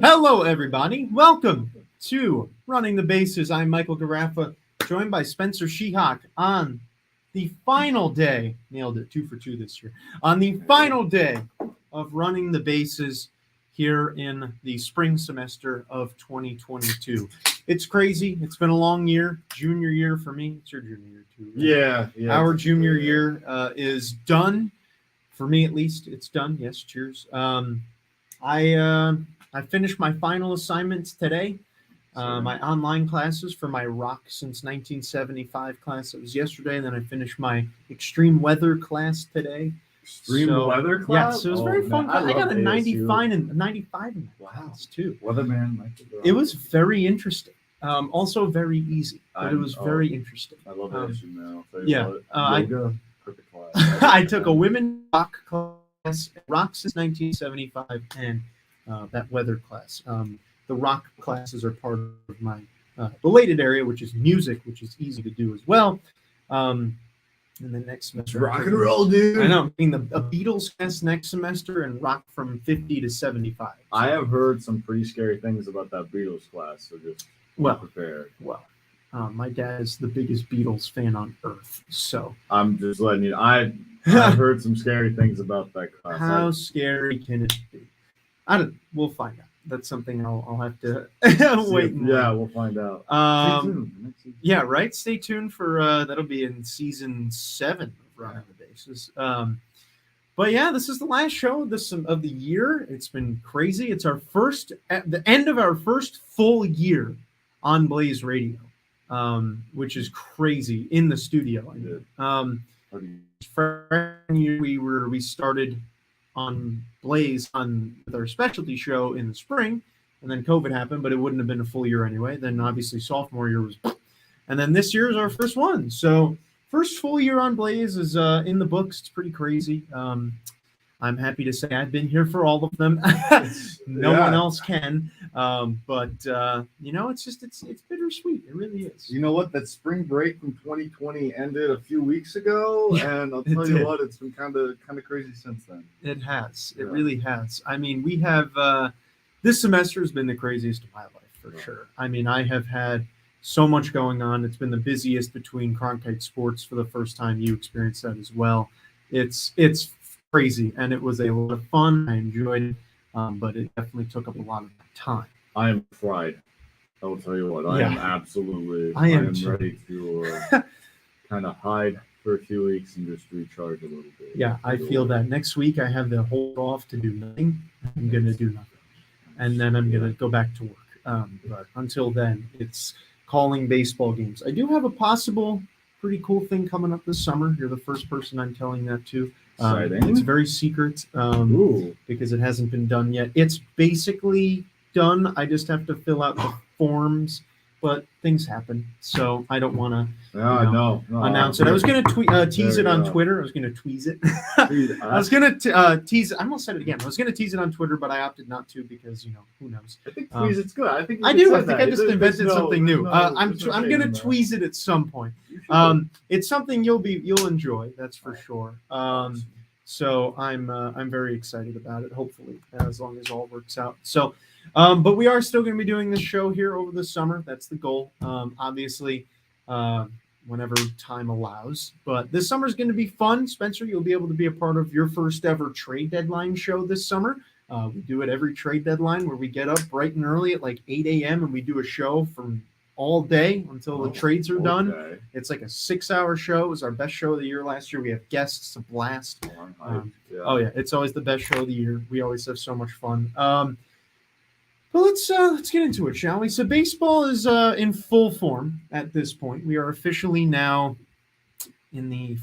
Hello, everybody. Welcome to Running the Bases. I'm Michael Garaffa, joined by Spencer Shehawk on the final day. Nailed it, 2 for 2 this year. On the final day of Running the Bases here in the spring semester of 2022. It's crazy. It's been a long year. Junior year for me. It's your junior year too. Right? Yeah. Our junior year is done. For me, at least, it's done. Yes, cheers. I finished my final assignments today. My online classes for my Rock Since 1975 class. It was yesterday, and then I finished my extreme weather class today. Extreme weather class? Yeah, so it was very fun. I got a 95 and 95 in that class too. Weatherman. It was very interesting. Also very easy, but it was very interesting. I love ASU, man. Yeah. Yoga, perfect class. I took a women rock class, Rock Since 1975, and that weather class. The rock classes are part of my related area, which is music, which is easy to do as well. And then next semester, rock and roll, dude. I know. Being a Beatles class next semester and rock from 50 to 75. I have heard some pretty scary things about that Beatles class, so just be prepared. My dad is the biggest Beatles fan on earth, so I'm just letting you know. I've heard some scary things about that class. How scary can it be? We'll find out. That's something I'll have to wait. We'll find out. Stay tuned. Yeah, right. Stay tuned for that'll be in season 7 of Running the Bases. But yeah, this is the last show of the year. It's been crazy. It's our first at the end of our first full year on Blaze Radio, which is crazy in the studio. Freshman year we started on Blaze with our specialty show in the spring, and then COVID happened, but it wouldn't have been a full year anyway. Then obviously sophomore year was, and then this year is our first one. So first full year on Blaze is in the books. It's pretty crazy. I'm happy to say I've been here for all of them. No one else can. But it's bittersweet. It really is. You know what? That spring break from 2020 ended a few weeks ago, and I'll tell you what, it's been kind of crazy since then. It has. It really has. I mean, we have this semester has been the craziest of my life for sure. I mean, I have had so much going on. It's been the busiest between Cronkite Sports for the first time. You experienced that as well. It's crazy, and it was a lot of fun. I enjoyed it, but it definitely took up a lot of my time. I am fried. I will tell you what. I am absolutely. I am ready to kind of hide for a few weeks and just recharge a little bit. Yeah, I feel that. Next week I have the whole off to do nothing. I'm going to do nothing, and then I'm going to go back to work. But until then, it's calling baseball games. I do have a possible pretty cool thing coming up this summer. You're the first person I'm telling that to. It's very secret because it hasn't been done yet. It's basically done. I just have to fill out the forms, but things happen, so I don't want to announce it. I was going to tease it on Twitter. I was going to tweeze it. I was going to tease it. I almost said it again. I was going to tease it on Twitter, but I opted not to because who knows? I think tweeze it's good. I think I do. I think I just invented something new. I'm going to tweeze it at some point. It's something you'll enjoy. That's for sure. So I'm very excited about it. Hopefully, as long as all works out. So, but we are still going to be doing this show here over the summer. That's the goal. Obviously, whenever time allows. But this summer is going to be fun. Spencer, you'll be able to be a part of your first ever trade deadline show this summer. We do it every trade deadline where we get up bright and early at like 8 a.m. and we do a show from all day until the trades are done. It's like a 6-hour show. It was our best show of the year last year. We have guests, a blast. Oh yeah, it's always the best show of the year. We always have so much fun. But let's get into it, shall we? So baseball is in full form at this point. We are officially now in the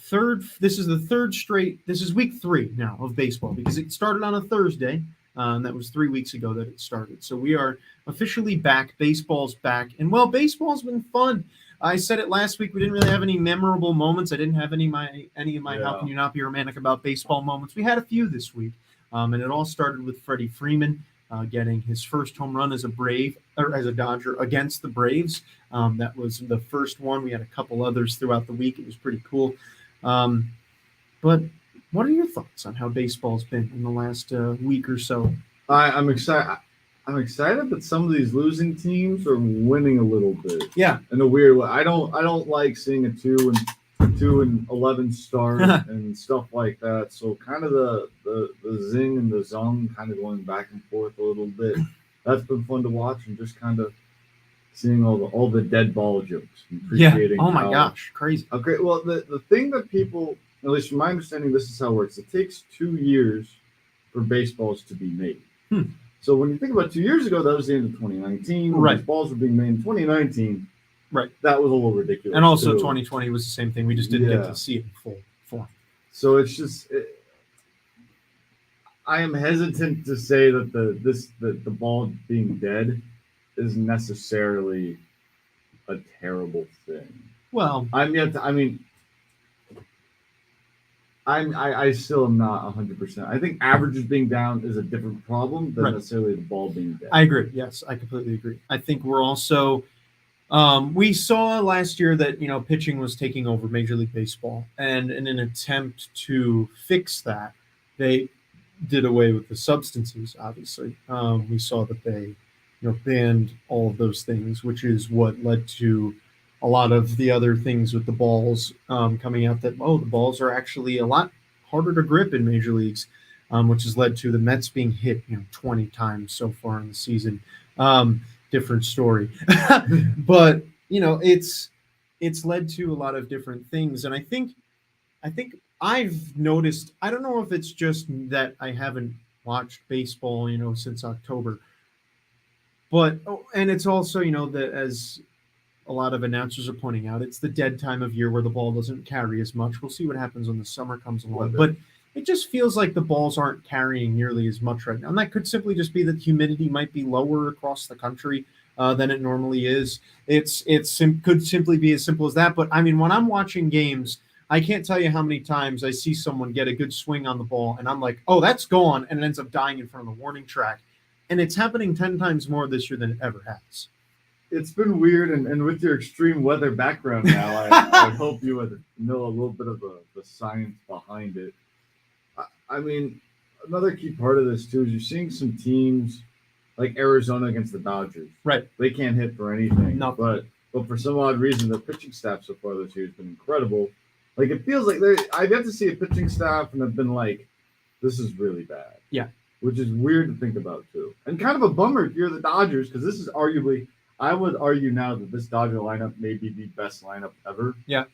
third. This is the third straight. This is week 3 now of baseball because it started on a Thursday. That was 3 weeks ago that it started. So we are officially back. Baseball's back. And, well, baseball's been fun. I said it last week. We didn't really have any memorable moments. I didn't have any of my How Can You Not Be Romantic About Baseball moments. We had a few this week. And it all started with Freddie Freeman getting his first home run as a Dodger against the Braves. That was the first one. We had a couple others throughout the week. It was pretty cool. But What are your thoughts on how baseball's been in the last week or so? I'm excited. I'm excited that some of these losing teams are winning a little bit. Yeah, In a weird way. I don't like seeing a 2-11 start and stuff like that. So kind of the zing and the zung kind of going back and forth a little bit. That's been fun to watch, and just kind of seeing all the dead ball jokes. And appreciating Oh my gosh, crazy. Okay, well the thing that people, at least from my understanding, this is how it works. It takes 2 years for baseballs to be made. So when you think about 2 years ago, that was the end of 2019. When Right. these balls were being made in 2019. Right. That was a little ridiculous. And also too. 2020 was the same thing. We just didn't get to see it in full form. So it's just, I am hesitant to say that the ball being dead is necessarily a terrible thing. Well, I still am not 100%. I think averages being down is a different problem than Right. necessarily the ball being dead. I agree. Yes, I completely agree. I think we're also we saw last year that pitching was taking over Major League Baseball, and in an attempt to fix that, they did away with the substances. Obviously, we saw that they banned all of those things, which is what led to a lot of the other things with the balls coming out, that the balls are actually a lot harder to grip in major leagues, which has led to the Mets being hit 20 times so far in the season. Different story. But it's led to a lot of different things, and I think I've noticed, I don't know if it's just that I haven't watched baseball since October, but and it's also that, as a lot of announcers are pointing out, it's the dead time of year where the ball doesn't carry as much. We'll see what happens when the summer comes along. But it just feels like the balls aren't carrying nearly as much right now. And that could simply just be that humidity might be lower across the country than it normally is. Could simply be as simple as that. But I mean, when I'm watching games, I can't tell you how many times I see someone get a good swing on the ball, and I'm like, oh, that's gone, and it ends up dying in front of the warning track. And it's happening 10 times more this year than it ever has. It's been weird, and with your extreme weather background now, I hope you would know a little bit of the science behind it. I mean, another key part of this too is you're seeing some teams like Arizona against the Dodgers. Right. They can't hit for anything. Nothing. But for some odd reason, their pitching staff so far this year has been incredible. Like, it feels like I've yet to see a pitching staff and have been like, this is really bad. Yeah. Which is weird to think about too. And kind of a bummer if you're the Dodgers, because this is arguably, I would argue now that this Dodger lineup may be the best lineup ever. Yeah.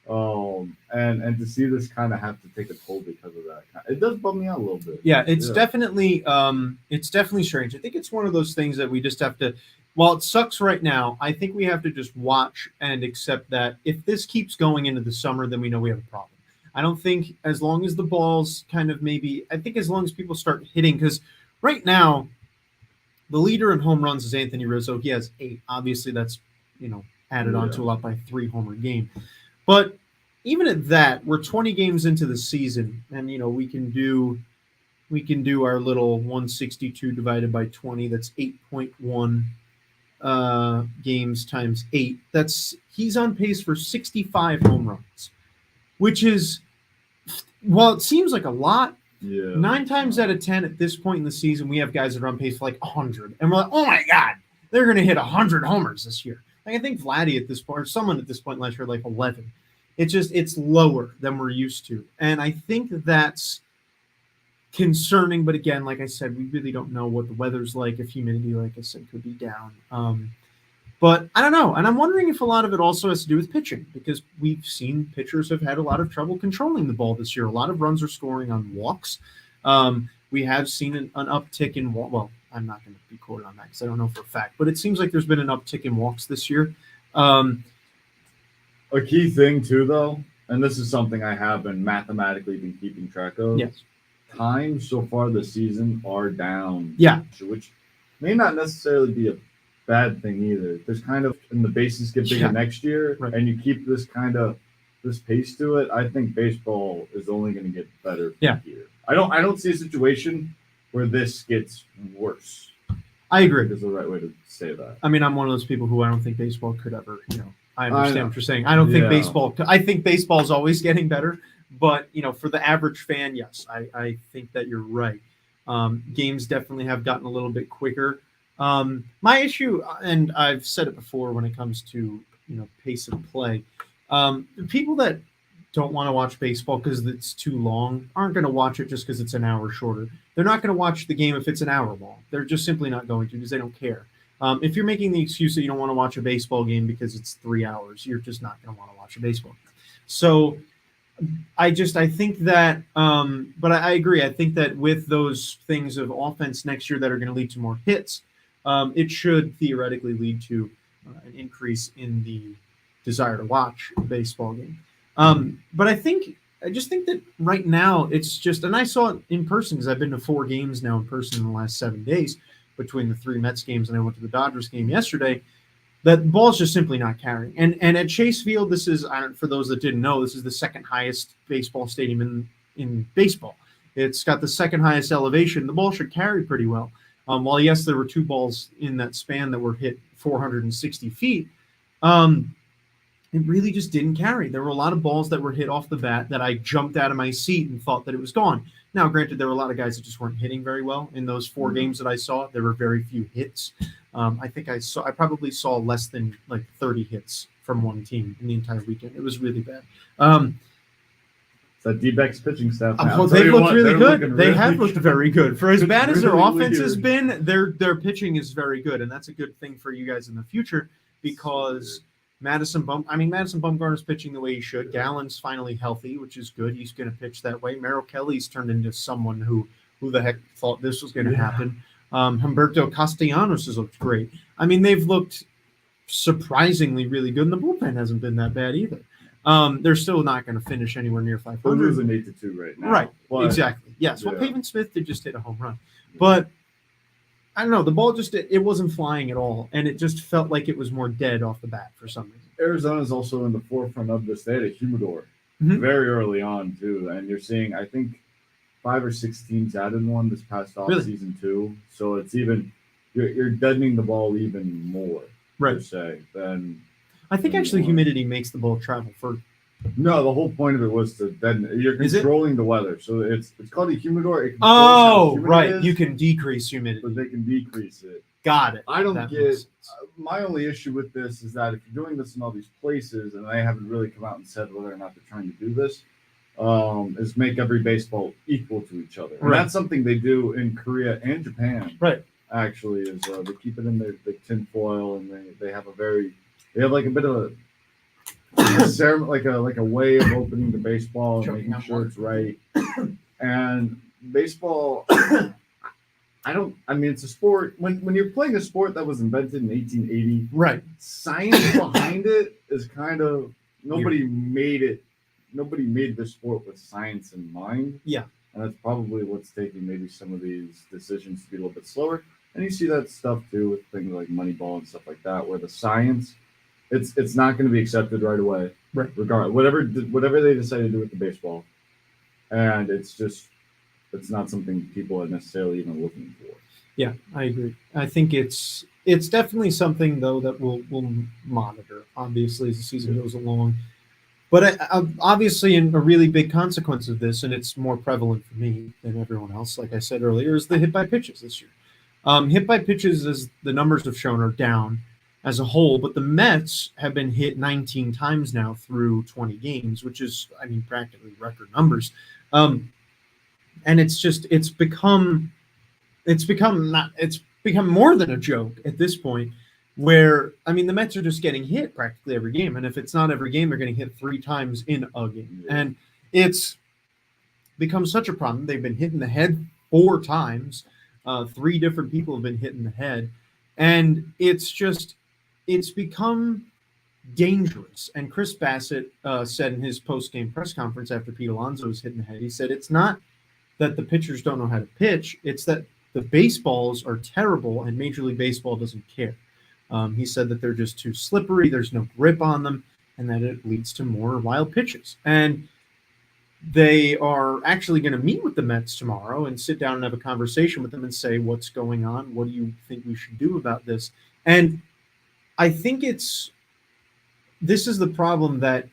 And to see this kind of have to take a toll because of that, it does bum me out a little bit. Yeah, it's definitely strange. I think it's one of those things that we just have to, while it sucks right now, I think we have to just watch and accept that if this keeps going into the summer, then we know we have a problem. I don't think, as long as the balls kind of I think as long as people start hitting, because right now, the leader in home runs is Anthony Rizzo. He has 8. Obviously, that's added on to a lot by 3 homer game. But even at that, we're 20 games into the season, and we can do our little 162 divided by 20. That's 8.1 games times 8. He's on pace for 65 home runs, which is, while it seems like a lot, 9 times out of 10 at this point in the season, we have guys that are on pace for like 100, and we're like, oh my god, they're going to hit 100 homers this year. Like, I think Vladdy at this point, or someone at this point last year, like 11. It's lower than we're used to, and I think that's concerning. But again, like I said, we really don't know what the weather's like. If humidity, like I said, could be down. But I don't know, and I'm wondering if a lot of it also has to do with pitching, because we've seen pitchers have had a lot of trouble controlling the ball this year. A lot of runs are scoring on walks. We have seen an uptick in well, I'm not going to be quoted on that because I don't know for a fact, but it seems like there's been an uptick in walks this year. A key thing too, though, and this is something I have mathematically been keeping track of. Yes. Times so far this season are down. Yeah. Which may not necessarily be a bad thing either. There's kind of, and the bases get bigger next year, right, and you keep this pace to it, I think baseball is only going to get better from here. I don't see a situation where this gets worse. I agree. Is the right way to say that. I mean, I'm one of those people who I don't think baseball could ever, I understand what you're saying. I don't think baseball. I think baseball is always getting better. But for the average fan, yes, I think that you're right. Games definitely have gotten a little bit quicker. My issue, and I've said it before when it comes to pace of play, people that don't want to watch baseball because it's too long aren't going to watch it just because it's an hour shorter. They're not going to watch the game if it's an hour long. They're just simply not going to because they don't care. If you're making the excuse that you don't want to watch a baseball game because it's 3 hours, you're just not going to want to watch a baseball game. So I think that, but I agree. I think that with those things of offense next year that are going to lead to more hits, it should theoretically lead to an increase in the desire to watch a baseball game. But I just think that right now it's just, and I saw it in person because I've been to 4 games now in person in the last 7 days between the 3 Mets games, and I went to the Dodgers game yesterday. That the ball's just simply not carrying. And at Chase Field, this is, for those that didn't know, this is the second highest baseball stadium in baseball. It's got the second highest elevation. The ball should carry pretty well. While, yes, there were 2 balls in that span that were hit 460 feet, it really just didn't carry. There were a lot of balls that were hit off the bat that I jumped out of my seat and thought that it was gone. Now, granted, there were a lot of guys that just weren't hitting very well in those 4 games that I saw. There were very few hits. I think I probably saw less than like 30 hits from one team in the entire weekend. It was really bad. It's that D-backs pitching staff now. Well, they've looked really good. They have looked very good. For as bad as their offense has been, their pitching is very good, and that's a good thing for you guys in the future because Madison Bumgarner's pitching the way he should. Gallen's finally healthy, which is good. He's going to pitch that way. Merrill Kelly's turned into someone who the heck thought this was going to happen. Humberto Castellanos has looked great. I mean, they've looked surprisingly really good, and the bullpen hasn't been that bad either. They're still not going to finish anywhere near 500. They're losing 8-2 right now. Right, exactly. Yes, well, Pavin Smith did just hit a home run. But I don't know, the ball it wasn't flying at all, and it just felt like it was more dead off the bat for some reason. Arizona's also in the forefront of this. They had a humidor very early on, too, and you're seeing, I think, 5 or 6 teams added one this past offseason, too. So it's even you're deadening the ball even more, per se, than I think actually humidity makes the ball travel further. No, the whole point of it was to deaden. You're controlling the weather, so it's called a humidor. Right. You can decrease humidity, but they can decrease it. Got it. I don't get. My only issue with this is that if you're doing this in all these places, and they haven't really come out and said whether or not they're trying to do this, is make every baseball equal to each other. And that's something they do in Korea and Japan. Right. Actually, is they keep it in their tin foil, and they have like a bit of a ceremony, like a way of opening the baseball and making sure it's right. And baseball, it's a sport. When you're playing a sport that was invented in 1880, right? Science behind it is kind of nobody made this sport with science in mind. Yeah, and that's probably what's taking maybe some of these decisions to be a little bit slower. And you see that stuff too with things like Moneyball and stuff like that, where the science, it's not going to be accepted right away, right? Regardless, whatever they decide to do with the baseball, and it's not something people are necessarily even looking for. Yeah, I agree. I think it's definitely something though that we'll monitor obviously as the season goes along. But obviously, a really big consequence of this, and it's more prevalent for me than everyone else, like I said earlier, is the hit by pitches this year. Hit by pitches, as the numbers have shown, are down as a whole, but the Mets have been hit 19 times now through 20 games, which is, practically record numbers. And it's become more than a joke at this point, where, the Mets are just getting hit practically every game. And if it's not every game, they're getting hit 3 times in a game. And it's become such a problem. They've been hit in the head 4 times. 3 different people have been hit in the head. And it's become dangerous. And Chris Bassett said in his post-game press conference after Pete Alonso was hit in the head, he said, it's not that the pitchers don't know how to pitch, it's that the baseballs are terrible and Major League Baseball doesn't care. He said that they're just too slippery, there's no grip on them, and that it leads to more wild pitches. And they are actually going to meet with the Mets tomorrow and sit down and have a conversation with them and say, what's going on? What do you think we should do about this? And I think this is the problem, that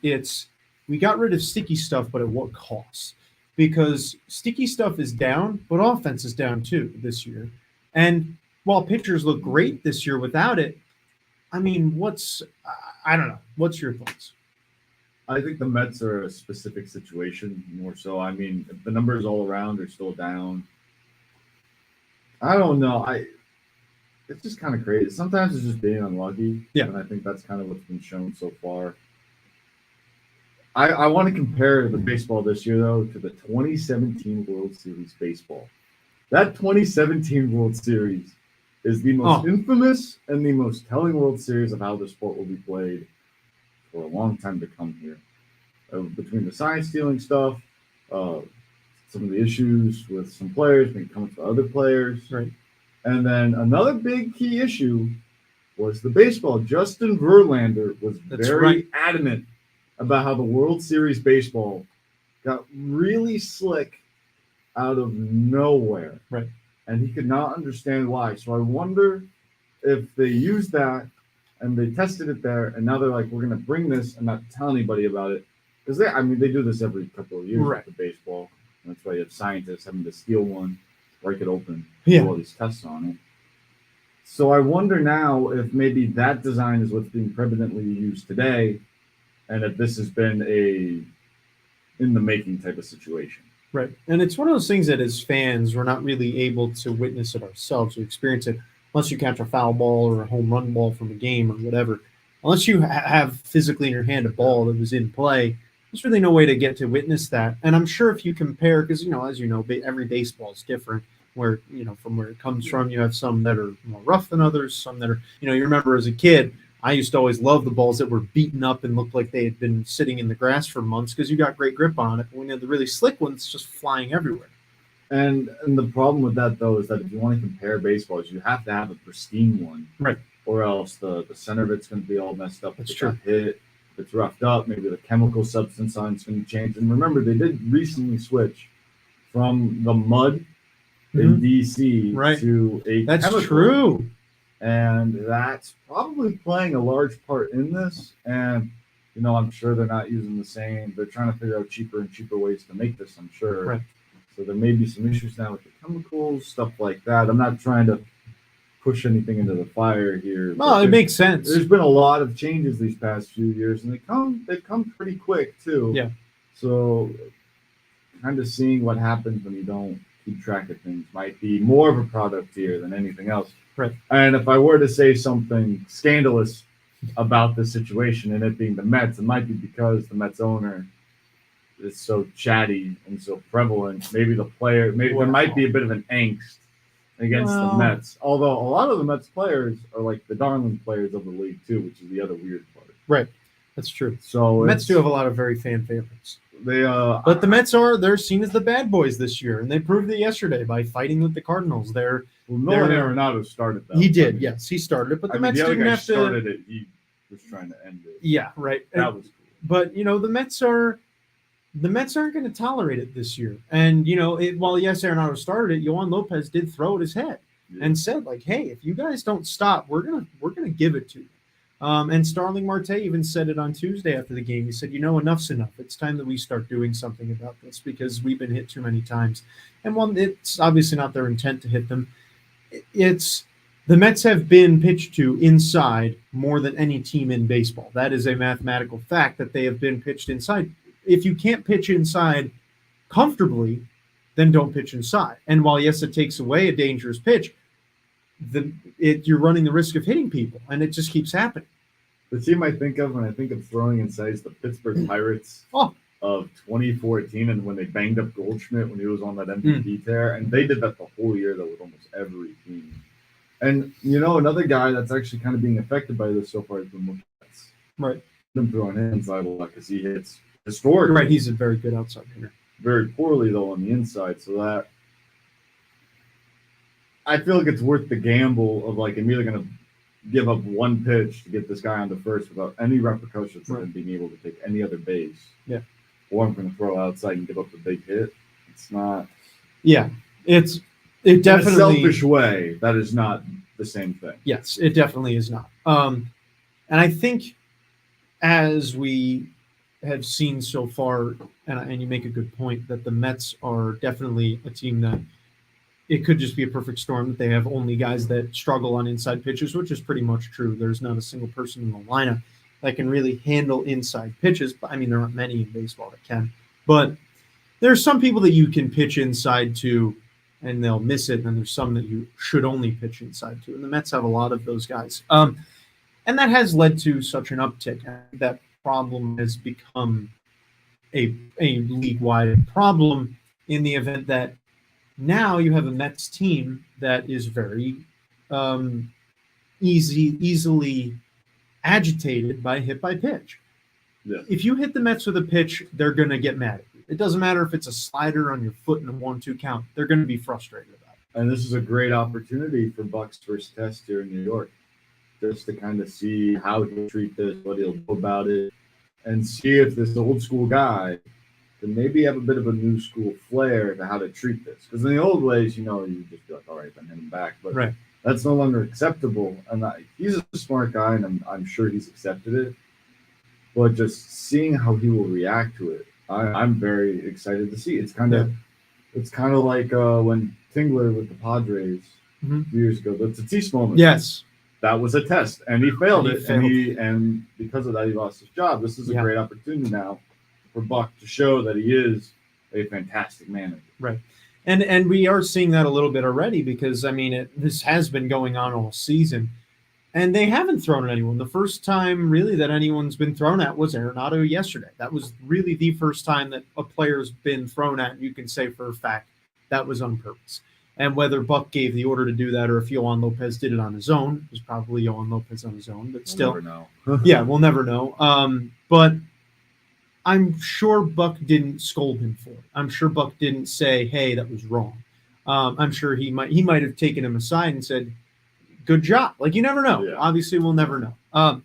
we got rid of sticky stuff, but at what cost? Because sticky stuff is down, but offense is down too this year. And while pitchers look great this year without it, I mean, I don't know. What's your thoughts? I think the Mets are a specific situation more so. I mean, if the numbers all around are still down, I don't know. It's just kind of crazy. Sometimes it's just being unlucky. Yeah. And I think that's kind of what's been shown so far. I want to compare the baseball this year, though, to the 2017 World Series baseball. That 2017 World Series is the most infamous and the most telling World Series of how the sport will be played for a long time to come here. Between the sign stealing stuff, some of the issues with some players, maybe coming to other players. Right. And then another big key issue was the baseball. Justin Verlander was very adamant about how the World Series baseball got really slick out of nowhere. Right. And he could not understand why. So I wonder if they used that and they tested it there, and now they're like, we're going to bring this and not tell anybody about it. Because they do this every couple of years with the baseball. And that's why you have scientists having to steal one, break it open, do all these tests on it. So I wonder now if maybe that design is what's being prevalently used today, and if this has been a in the making type of situation. Right. And it's one of those things that as fans, we're not really able to witness it ourselves or experience it unless you catch a foul ball or a home run ball from a game or whatever. Unless you have physically in your hand a ball that was in play, there's really no way to get to witness that. And I'm sure if you compare, because, as you know, every baseball is different, where, from where it comes from, you have some that are more rough than others, some that are, you remember as a kid, I used to always love the balls that were beaten up and looked like they had been sitting in the grass for months because you got great grip on it. But when you have the really slick ones, just flying everywhere. And the problem with that, though, is that if you want to compare baseballs, you have to have a pristine one. Right. Or else the center of it's going to be all messed up. That's true. Hit, if it's roughed up, maybe the chemical substance on it's going to change. And remember, they did recently switch from the mud in DC to a That's chemical. True. And that's probably playing a large part in this. And, I'm sure they're not using the same. They're trying to figure out cheaper and cheaper ways to make this, I'm sure. Right. So there may be some issues now with the chemicals, stuff like that. I'm not trying to push anything into the fire here. Well, it makes sense. There's been a lot of changes these past few years, and they've come pretty quick, too. Yeah. So kind of seeing what happens when you don't keep track of things might be more of a product here than anything else. Right. And if I were to say something scandalous about the situation and it being the Mets, it might be because the Mets owner is so chatty and so prevalent. Maybe there might be a bit of an angst against the Mets. Although a lot of the Mets players are like the darling players of the league too, which is the other weird part. Right. That's true. So the Mets do have a lot of very fan favorites. But the Mets they're seen as the bad boys this year, and they proved it yesterday by fighting with the Cardinals. Nolan Arenado started that. He did, yes, he started it, but the Mets the other didn't guy have to. Started it. He was trying to end it. Yeah, right. That was cool. But the Mets aren't going to tolerate it this year. And while yes, Arenado started it, Yohan Lopez did throw at his head and said, like, "Hey, if you guys don't stop, we're gonna give it to you." And Starling Marte even said it on Tuesday after the game. He said, enough's enough. It's time that we start doing something about this because we've been hit too many times. And while it's obviously not their intent to hit them, it's the Mets have been pitched to inside more than any team in baseball. That is a mathematical fact that they have been pitched inside. If you can't pitch inside comfortably, then don't pitch inside. And while, yes, it takes away a dangerous pitch, you're running the risk of hitting people, and it just keeps happening. The team I think of when I think of throwing inside is the Pittsburgh Pirates of 2014, and when they banged up Goldschmidt when he was on that MVP tear, and they did that the whole year though with almost every team. And another guy that's actually kind of being affected by this so far has been Muketz. Right. Been throwing him inside a lot because he hits historically. Right, he's a very good outside hitter. Very poorly though on the inside, so that I feel like it's worth the gamble of like I'm either going to give up one pitch to get this guy on the first without any repercussions of him being able to take any other base. Yeah. Or I'm going to throw outside and give up the big hit. It's not. Yeah, it definitely. In a selfish way, that is not the same thing. Yes, it definitely is not. And I think as we have seen so far, and you make a good point, that the Mets are definitely a team that it could just be a perfect storm, that they have only guys that struggle on inside pitches, which is pretty much true. There's not a single person in the lineup that can really handle inside pitches. I mean, there aren't many in baseball that can, but there's some people that you can pitch inside to and they'll miss it, and there's some that you should only pitch inside to. And the Mets have a lot of those guys. And that has led to such an uptick. That problem has become a league-wide problem in the event that now you have a Mets team that is very easily agitated by hit by pitch. Yeah. If you hit the Mets with a pitch, they're going to get mad at you. It doesn't matter if it's a slider on your foot in a 1-2 count. They're going to be frustrated about it. And this is a great opportunity for Buck's first test here in New York, just to kind of see how he'll treat this, what he'll do about it, and see if this old school guy can maybe have a bit of a new school flair to how to treat this. Because in the old ways, you just be like, all right, then hit him back. But right. That's no longer acceptable. And he's a smart guy, and I'm sure he's accepted it. But just seeing how he will react to it, I'm very excited to see. It's kind of like when Tingler with the Padres years ago, the Tatis moment. Yes. That was a test, and he failed it, and because of that, he lost his job. This is a great opportunity now for Buck to show that he is a fantastic manager. Right, and we are seeing that a little bit already because, I mean, this has been going on all season, and they haven't thrown at anyone. The first time, really, that anyone's been thrown at was Arenado yesterday. That was really the first time that a player's been thrown at, and you can say for a fact that was on purpose. And whether Buck gave the order to do that or if Yohan Lopez did it on his own, it was probably Yohan Lopez on his own, but still. We'll never know. Yeah, we'll never know. But I'm sure Buck didn't scold him for it. I'm sure Buck didn't say, hey, that was wrong. I'm sure he might have taken him aside and said, good job. Like, you never know. Yeah. Obviously, we'll never know.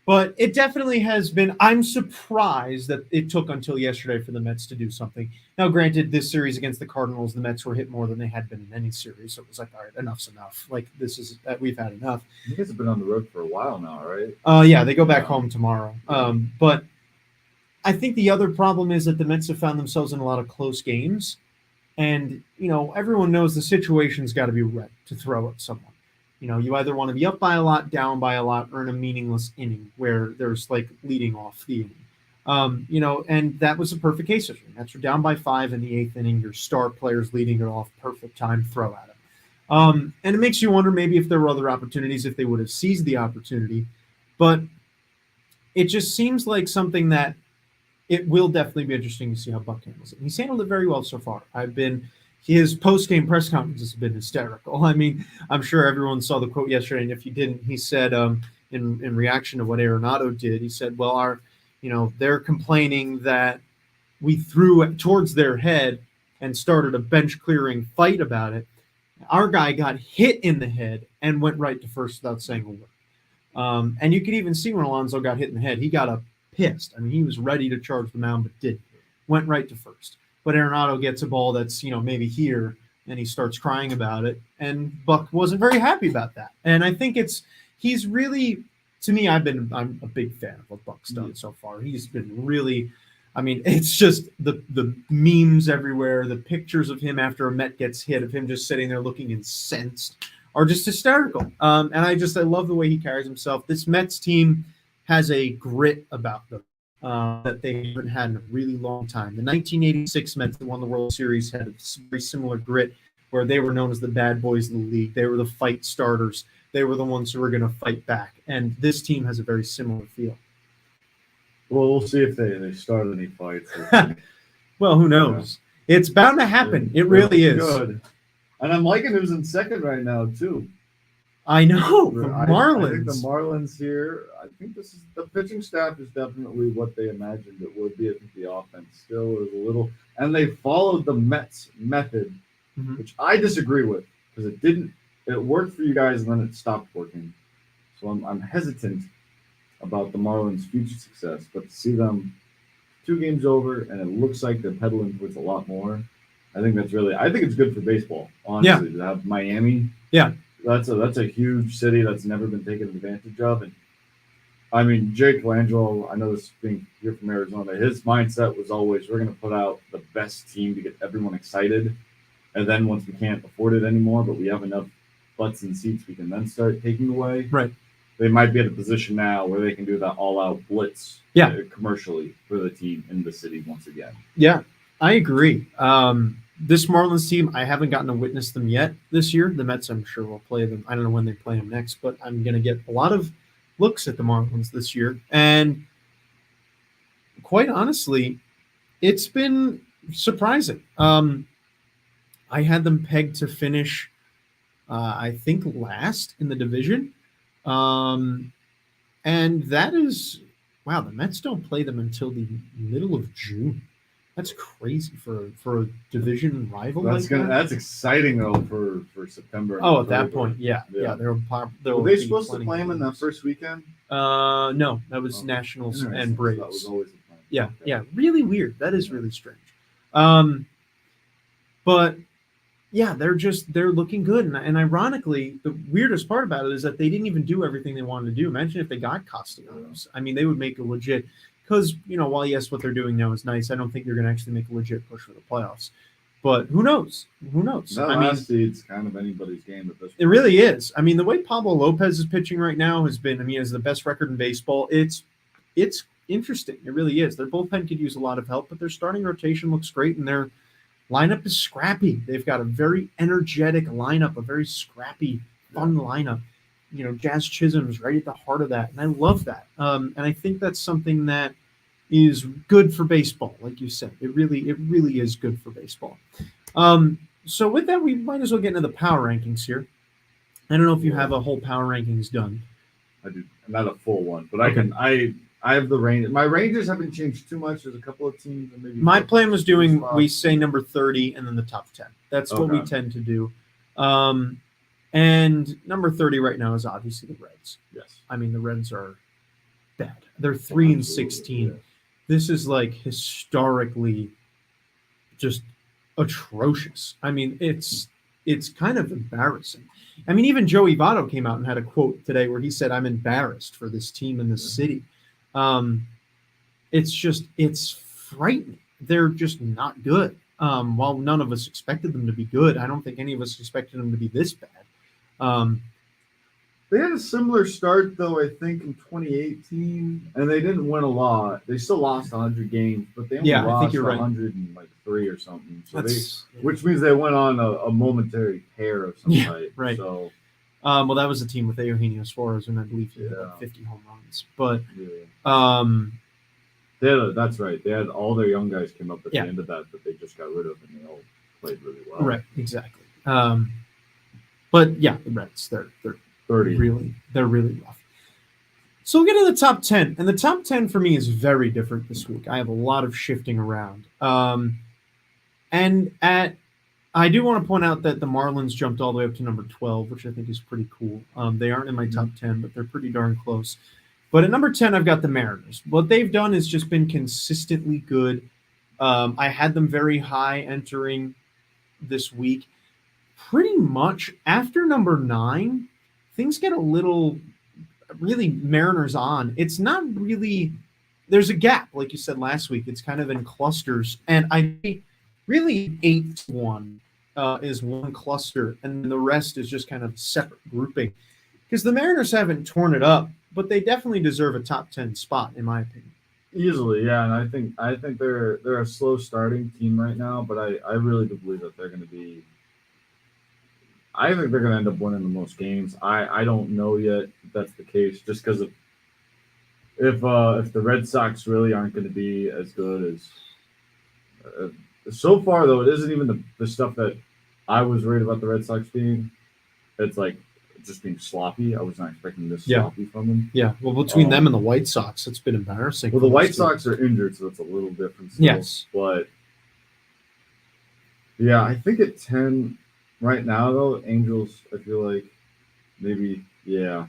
But it definitely has been. I'm surprised that it took until yesterday for the Mets to do something. Now, granted, this series against the Cardinals, the Mets were hit more than they had been in any series. So it was like, all right, enough's enough. Like, we've had enough. You guys have been on the road for a while now, right? Yeah, they go back home tomorrow. But I think the other problem is that the Mets have found themselves in a lot of close games. And, everyone knows the situation's got to be right to throw at someone. You either want to be up by a lot, down by a lot, earn a meaningless inning where there's like leading off the inning. And that was a perfect case of it. Mets were down by 5 in the 8th inning. Your star player's leading it off, perfect time, throw at him. And it makes you wonder maybe if there were other opportunities, if they would have seized the opportunity. But it just seems like something that it will definitely be interesting to see how Buck handles it. And he's handled it very well so far. His post-game press conference has been hysterical. I mean, I'm sure everyone saw the quote yesterday, and if you didn't, he said in reaction to what Arenado did, he said, well, they're complaining that we threw it towards their head and started a bench-clearing fight about it. Our guy got hit in the head and went right to first without saying a word. And you could even see when Alonso got hit in the head, he got up pissed. I mean, he was ready to charge the mound, but didn't. Went right to first. But Arenado gets a ball that's, maybe here, and he starts crying about it. And Buck wasn't very happy about that. And I think he's really, to me, I'm a big fan of what Buck's done so far. He's been really, I mean, it's just the memes everywhere, the pictures of him after a Met gets hit, of him just sitting there looking incensed, are just hysterical. And I love the way he carries himself. This Mets team has a grit about them that they haven't had in a really long time. The 1986 Mets that won the World Series had a very similar grit where they were known as the bad boys of the league. They were the fight starters. They were the ones who were going to fight back. And this team has a very similar feel. Well, we'll see if they start any fights. Well, who knows? Yeah. It's bound to happen. It really is. Good. And I'm liking who's in second right now, too. I know. The Marlins. I think the Marlins here, I think the pitching staff is definitely what they imagined it would be. I think the offense still is a little, and they followed the Mets method, which I disagree with because it worked for you guys and then it stopped working. So I'm hesitant about the Marlins' future success, but to see them 2 games over and it looks like they're pedaling towards a lot more, I think it's good for baseball, honestly, to have Miami. Yeah. That's a huge city that's never been taken advantage of, and I mean, Jake Colangelo, I know this being here from Arizona, his mindset was always we're going to put out the best team to get everyone excited. And then once we can't afford it anymore, but we have enough butts and seats we can then start taking away. Right. They might be at a position now where they can do that all-out blitz commercially for the team in the city once again. Yeah, I agree. This Marlins team, I haven't gotten to witness them yet this year. The Mets, I'm sure, will play them. I don't know when they play them next, but I'm going to get a lot of looks at the Marlins this year. And quite honestly, it's been surprising. I had them pegged to finish, I think, last in the division. And that is, wow, the Mets don't play them until the middle of June. That's crazy for a division rival. That's exciting though for September. Oh, at that point, yeah. Were they supposed to play them in that first weekend? No, that was Nationals and Braves. That was always the plan. Yeah, yeah, really weird. That is really strange. But yeah, they're looking good, and ironically, the weirdest part about it is that they didn't even do everything they wanted to do. Imagine if they got Castellanos. I mean, they would make a legit. Because, while yes, what they're doing now is nice, I don't think they're going to actually make a legit push for the playoffs. But who knows? Who knows? That last seed's kind of anybody's game at this point. It really is. I mean, the way Pablo Lopez is pitching right now has been, has the best record in baseball. It's interesting. It really is. Their bullpen could use a lot of help, but their starting rotation looks great, and their lineup is scrappy. They've got a very energetic lineup, a very scrappy, fun lineup. Jazz Chisholm's right at the heart of that, and I love that. And I think that's something that is good for baseball, like you said. It really is good for baseball. So with that, we might as well get into the power rankings here. I don't know if you have a whole power rankings done. I do, not a full one, but okay. I have the Rangers. My Rangers haven't changed too much. There's a couple of teams. Maybe my plan was doing, we say number 30 and then the top 10. That's what we tend to do. And number 30 right now is obviously the Reds. Yes. I mean, the Reds are bad. They're 3-16. Yeah. This is like historically just atrocious. I mean, it's kind of embarrassing. I mean, even Joey Votto came out and had a quote today where he said, "I'm embarrassed for this team in this city." It's frightening. They're just not good. While none of us expected them to be good, I don't think any of us expected them to be this bad. They had a similar start, though, I think, in 2018, and they didn't win a lot. They still lost 100 games, but they only lost 103 or something. So which means they went on a momentary tear of some type. Right. So, well, that was a team with Eugenio Suarez, and I believe he had like 50 home runs. But that's right. They had all their young guys came up at the end of that they just got rid of, and they all played really well. Right. Exactly. But yeah, the Reds, they're 30. They're really rough. So we'll get to the top 10. And the top 10 for me is very different this week. I have a lot of shifting around. I do want to point out that the Marlins jumped all the way up to number 12, which I think is pretty cool. They aren't in my top 10, but they're pretty darn close. But at number 10, I've got the Mariners. What they've done is just been consistently good. I had them very high entering this week. Pretty much after number 9, things get a little really Mariners on. It's not really, there's a gap, like you said last week. It's kind of in clusters. And I really 8-1 is one cluster, and the rest is just kind of separate grouping. Because the Mariners haven't torn it up, but they definitely deserve a top 10 spot, in my opinion. Easily, yeah. And I think they're a slow starting team right now, but I really do believe that they're going to be. I think they're going to end up winning the most games. I don't know yet if that's the case, just because if the Red Sox really aren't going to be as good as so far, though, it isn't even the stuff that I was worried about the Red Sox being. It's like just being sloppy. I was not expecting this sloppy from them. Yeah, well, between them and the White Sox, it's been embarrassing. Well, the White Sox are injured, so it's a little different still. Yes. But, yeah, I think at 10 right now, though, Angels, I feel like maybe, yeah.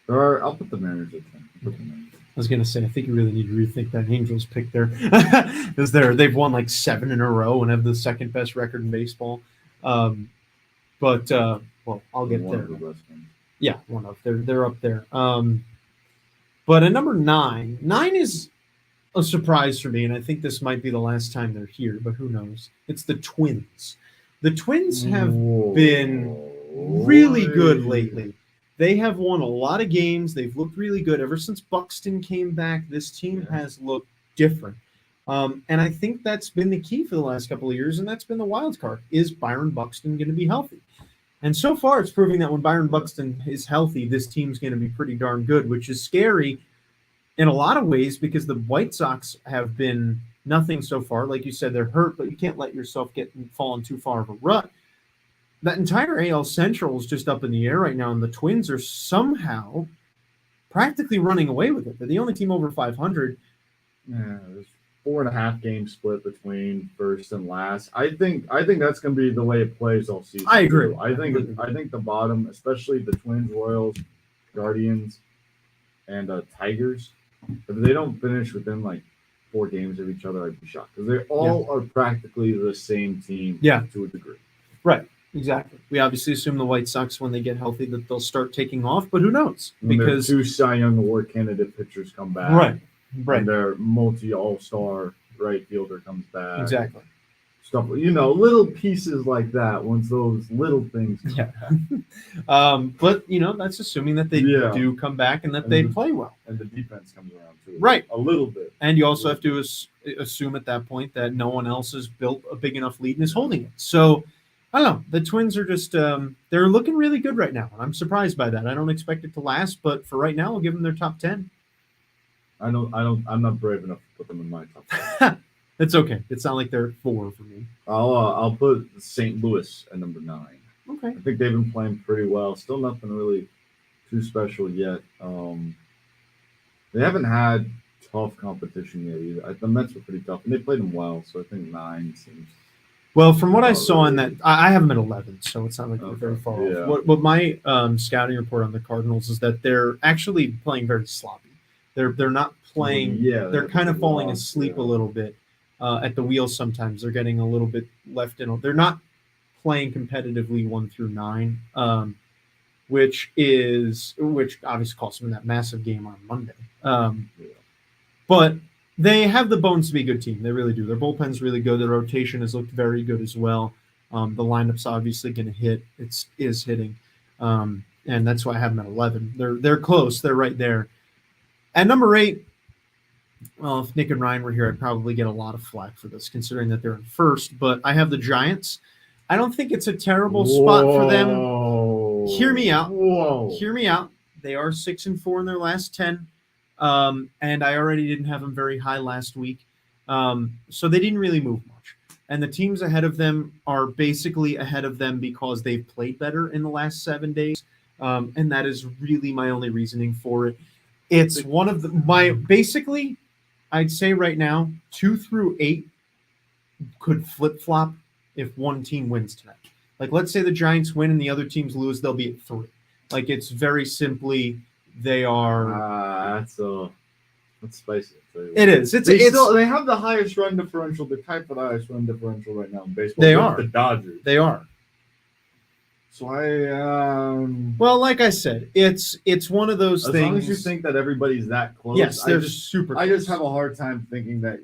I'll put the Mariners at 10. I was going to say, I think you really need to rethink that Angels pick there. Because they've won like 7 in a row and have the second best record in baseball. But I'll get there. Yeah, one of. They're up there. But at number 9 is a surprise for me, and I think this might be the last time they're here, but who knows? It's the Twins. The Twins have been really good lately. They have won a lot of games. They've looked really good. Ever since Buxton came back, this team has looked different. And I think that's been the key for the last couple of years, and that's been the wild card. Is Byron Buxton going to be healthy? And so far, it's proving that when Byron Buxton is healthy, this team's going to be pretty darn good, which is scary in a lot of ways because the White Sox have been nothing so far. Like you said, they're hurt, but you can't let yourself fall in too far of a rut. That entire AL Central is just up in the air right now, and the Twins are somehow practically running away with it. They're the only team over 500. Yeah, there's 4.5 game split between first and last. I think that's going to be the way it plays all season. I agree. I think the bottom, especially the Twins, Royals, Guardians, and Tigers, if they don't finish within like 4 games of each other, I'd be shocked because they all are practically the same team. To a degree. Right. Exactly. We obviously assume the White Sox, when they get healthy, that they'll start taking off, but who knows? Because 2 Cy Young Award candidate pitchers come back. Right. And their multi-all-star right fielder comes back. Exactly. Stuff, little pieces like that. Once those little things. Yeah. But that's assuming that they do come back and that they play well. And the defense comes around too. Right. A little bit. And you also have to assume at that point that no one else has built a big enough lead and is holding it. So I don't know. The Twins are just they're looking really good right now. And I'm surprised by that. I don't expect it to last, but for right now, I'll give them their top 10. I'm not brave enough to put them in my top 10. It's okay. It's not like they're 4 for me. I'll put St. Louis at number 9. Okay. I think they've been playing pretty well. Still nothing really too special yet. They haven't had tough competition yet either. The Mets were pretty tough, and they played them well. So I think 9 seems. Well, from what I saw in that, I have them at 11, so it's not like they're very far off. What my scouting report on the Cardinals is that they're actually playing very sloppy. They're not playing. They're kind of falling asleep a little bit at the wheel. Sometimes they're getting a little bit left in. They're not playing competitively 1 through 9, which obviously cost them that massive game on Monday. But they have the bones to be a good team. They really do. Their bullpen's really good. Their rotation has looked very good as well. The lineup's obviously going to hit. It is hitting, and that's why I have them at 11. They're close. They're right there. At number 8, well, if Nick and Ryan were here, I'd probably get a lot of flack for this, considering that they're in first. But I have the Giants. I don't think it's a terrible spot for them. Hear me out. Hear me out. They are 6-4 in their last 10. And I already didn't have them very high last week. So they didn't really move much. And the teams ahead of them are basically ahead of them because they've played better in the last 7 days. And that is really my only reasoning for it. It's one of basically, I'd say right now, 2 through 8 could flip-flop if one team wins tonight. Like, let's say the Giants win and the other teams lose, they'll be at 3. Like, it's very simply, they are. That's spicy. It is. They have the highest run differential. They're tied for the highest run differential right now in baseball. They are the Dodgers. They are. So well, like I said, it's one of those things. As long as you think that everybody's that close. Yes, they're super close. I just have a hard time thinking that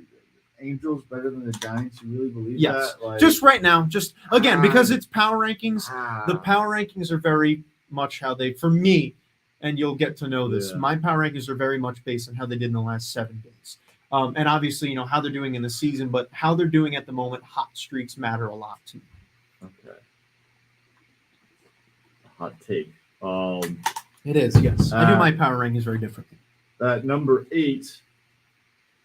Angels better than the Giants. You really believe that? Like, just right now, because it's power rankings. The power rankings are very much how they, for me, and you'll get to know this. My power rankings are very much based on how they did in the last 7 days. And obviously, how they're doing in the season, but how they're doing at the moment, hot streaks matter a lot to me. Okay. Hot take. It is, yes. I do my power rankings very differently. At number 8,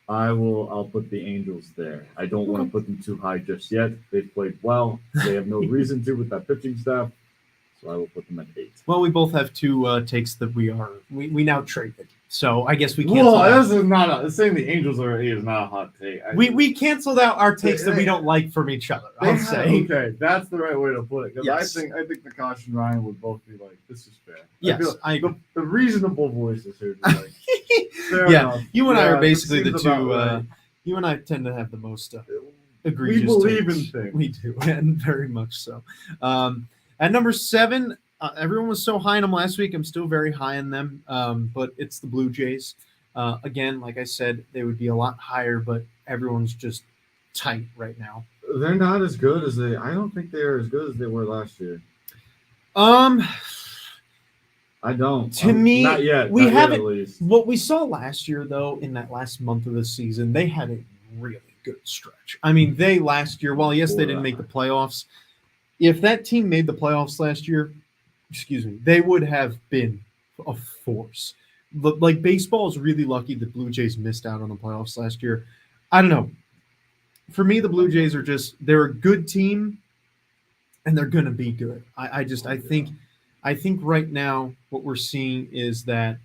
I'll put the Angels there. I don't want to put them too high just yet. They've played well. They have no reason to with that pitching staff. So I will put them at 8. Well, we both have 2 takes that we now traded. So I guess we canceled. Well, this is not saying the Angels are at 8 is not a hot take. We canceled out our takes that we don't like from each other. I'll say. Okay, that's the right way to put it. Because I think Nakash and Ryan would both be like, "This is fair." Yes, I agree. The reasonable voices here. Like, fair enough. You and I are basically the 2. Right. You and I tend to have the most egregious. We believe takes. in things. We do, and very much so. At number 7, everyone was so high on them last week. I'm still very high on them, but it's the Blue Jays. Again, like I said, they would be a lot higher, but everyone's just tight right now. They're not as good as they. I don't think they're as good as they were last year. Um, I don't. To me, not yet. We not haven't. Yet, at least. What we saw last year, though, in that last month of the season, they had a really good stretch. I mean, they last year, well, yes, they didn't make the playoffs. If that team made the playoffs last year, they would have been a force. Like, baseball is really lucky the Blue Jays missed out on the playoffs last year. I don't know. For me, the Blue Jays are they're a good team, and they're going to be good. I think right now what we're seeing is that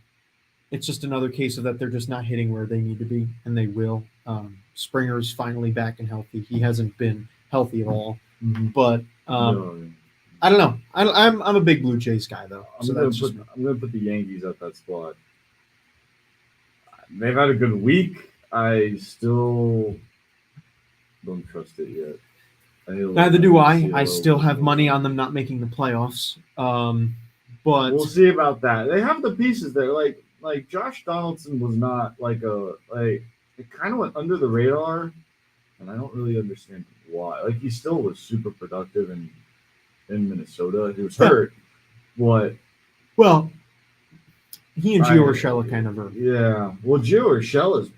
it's just another case of that they're just not hitting where they need to be, and they will. Springer's finally back and healthy. He hasn't been healthy at all, but I don't know. I'm a big Blue Jays guy though. I'm gonna put the Yankees at that spot. They've had a good week. I still don't trust it yet. Neither do I. I still have money on them not making the playoffs. But we'll see about that. They have the pieces there. Like Josh Donaldson was not it kind of went under the radar, and I don't really understand why. Like he still was super productive in Minnesota. He was hurt. What? Well, he and Gio Urshela kind of are. Yeah. Well, Gio Urshela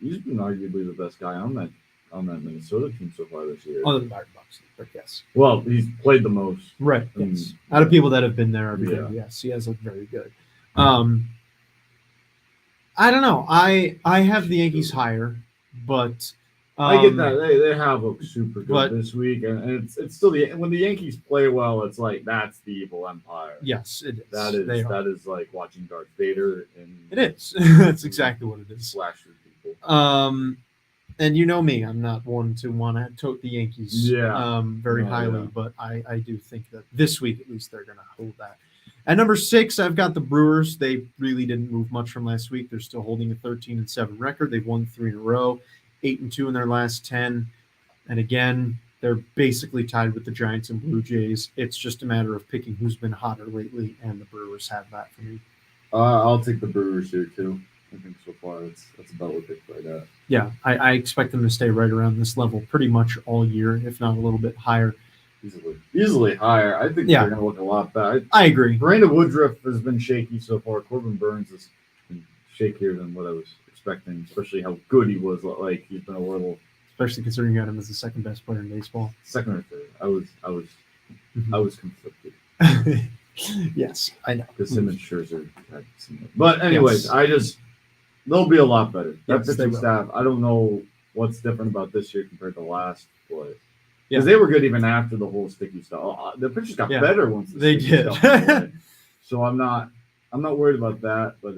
he's been arguably the best guy on that Minnesota team so far this year. Other than Byron Buxton, but yes. Well, he's played the most. Right. Yes. Out of people that have been there every day, yes, he has looked very good. I don't know. I have the Yankees higher, but I get that they have looked super good this week, and it's still when the Yankees play well, it's like that's the evil empire. Yes, it is. That is like watching Darth Vader, and it is. That's exactly what it is. Slash through people. And you know me, I'm not one to want to tote the Yankees very highly, but I do think that this week at least they're going to hold that. At number 6, I've got the Brewers. They really didn't move much from last week. They're still holding a 13-7 record. They've won 3 in a row, 8-2 in their last 10. And again, they're basically tied with the Giants and Blue Jays. It's just a matter of picking who's been hotter lately, and the Brewers have that for me. I'll take the Brewers here too. I think so far that's about what they played at. Yeah, I expect them to stay right around this level pretty much all year, if not a little bit higher. Easily higher. I think they're going to look a lot better. I agree. Brandon Woodruff has been shaky so far. Corbin Burns has been shakier than what I was expecting, especially how good he was. Like he's been a little, especially considering you had him as the second best player in baseball. Second or third. I was conflicted. Yes, I know. Because him and Scherzer had some. But anyways, they'll be a lot better. That pitching staff. I don't know what's different about this year compared to last, but. Because they were good even after the whole sticky stuff. The pitchers got better once they did. So I'm not worried about that, but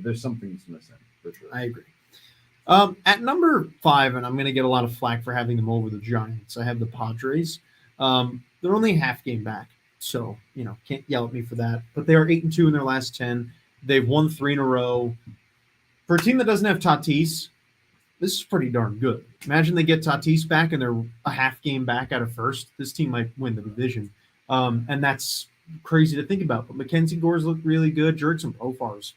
there's something that's missing for sure. I agree. At number 5, and I'm going to get a lot of flack for having them over the Giants. I have the Padres. They're only a half game back, so can't yell at me for that. But they are 8-2 in their last 10. They've won 3 in a row. For a team that doesn't have Tatis, this is pretty darn good. Imagine they get Tatis back and they're a half game back out of first. This team might win the division. And that's crazy to think about. But Mackenzie Gore's looked really good. Jurickson Profar's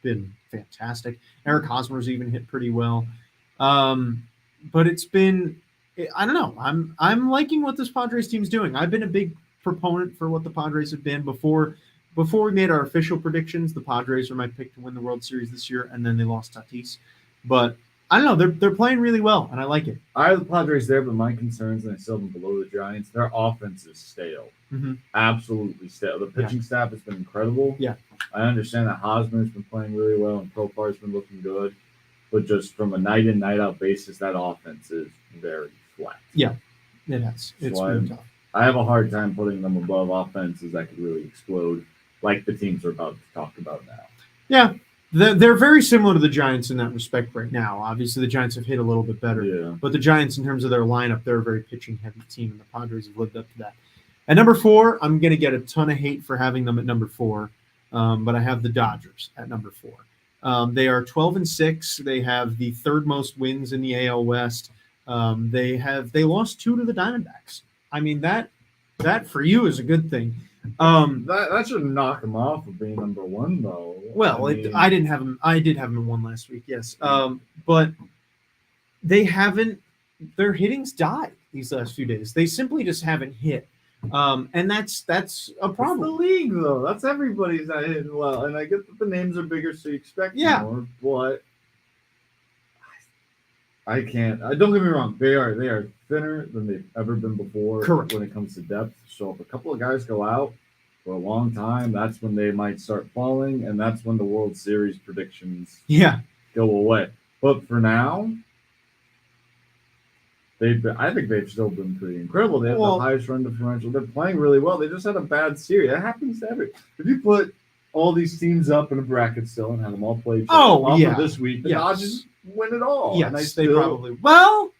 been fantastic. Eric Hosmer's even hit pretty well. But it's been, I don't know. I'm liking what this Padres team's doing. I've been a big proponent for what the Padres have been before we made our official predictions. The Padres were my pick to win the World Series this year, and then they lost Tatis. But I don't know. They're playing really well, and I like it. I have the Padres there, but my concerns, and I still have them below the Giants, their offense is stale. Mm-hmm. Absolutely stale. The pitching staff has been incredible. Yeah. I understand that Hosmer's been playing really well, and Profar's been looking good. But just from a night-in, night-out basis, that offense is very flat. Yeah, it has. It's really tough. I have a hard time putting them above offenses that could really explode, like the teams we're about to talk about now. Yeah. They're very similar to the Giants in that respect right now. Obviously, the Giants have hit a little bit better. But the Giants, in terms of their lineup, they're a very pitching-heavy team, and the Padres have lived up to that. At number 4, I'm going to get a ton of hate for having them at number 4, but I have the Dodgers at number 4. They are 12-6. They have the third most wins in the AL West. They lost 2 to the Diamondbacks. I mean, that That for you is a good thing. That should knock him off of being number one, though. Well, I didn't have him. I did have him in one last week, yes. But they haven't. Their hitting's died these last few days. They simply just haven't hit, and that's a problem. It's the league, though. That's everybody's not hitting well, and I get that the names are bigger, so you expect more. But I can't. Don't get me wrong. They are thinner than they've ever been before. Correct. When it comes to depth. So if a couple of guys go out for a long time, that's when they might start falling, and that's when the World Series predictions go away. But for now, I think they've still been pretty incredible. They have the highest run differential. They're playing really well. They just had a bad series. That happens to every. If you put all these teams up in a bracket still and have them all play each other for this week, the Dodgers win it all. Yes, they probably. Well.